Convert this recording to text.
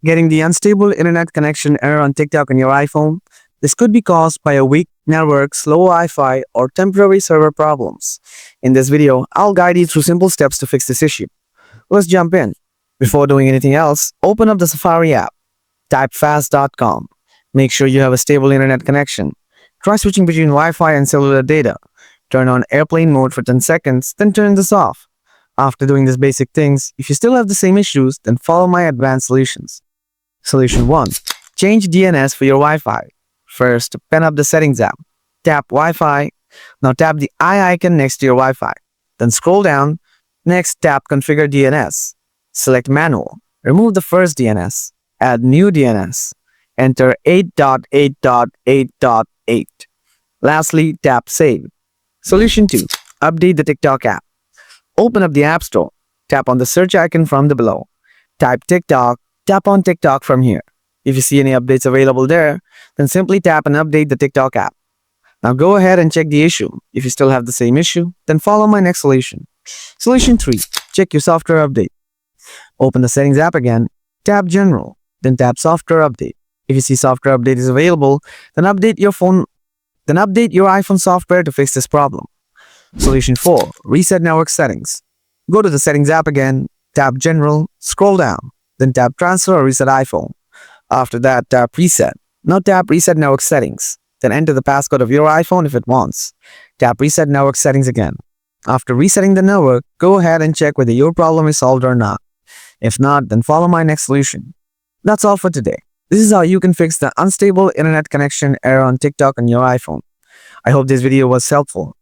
Getting the unstable internet connection error on TikTok on your iPhone. This could be caused by a weak network, slow Wi-Fi, or temporary server problems. In this video, I'll guide you through simple steps to fix this issue. Let's jump in. Before doing anything else, open up the Safari app. Type fast.com. Make sure you have a stable internet connection. Try switching between Wi-Fi and cellular data. Turn on airplane mode for 10 seconds, then turn this off. After doing these basic things, if you still have the same issues, then follow my advanced solutions. Solution 1. Change DNS for your Wi-Fi. First, pen up the Settings app. Tap Wi-Fi. Now tap the eye icon next to your Wi-Fi. Then scroll down. Next, tap Configure DNS. Select Manual. Remove the first DNS. Add New DNS. Enter 8.8.8.8. Lastly, tap Save. Solution 2. Update the TikTok app. Open up the App Store. Tap on the search icon from the below. Type TikTok. Tap on TikTok from here. If you see any updates available there, then simply tap and update the TikTok app. Now go ahead and check the issue. If you still have the same issue, then follow my next solution. Solution 3. Check your software update. Open the Settings app again. Tap General. Then tap Software Update. If you see Software Update is available, then update your iPhone software to fix this problem. Solution 4. Reset network settings. Go to the Settings app again, tap General, scroll down, then tap Transfer or Reset iPhone. After that, tap Reset. Now tap Reset network settings. Then enter the passcode of your iPhone if it wants. Tap Reset network settings again. After resetting the network, go ahead and check whether your problem is solved or not. If not, then follow my next solution. That's all for today. This is how you can fix the unstable internet connection error on TikTok on your iPhone. I hope this video was helpful.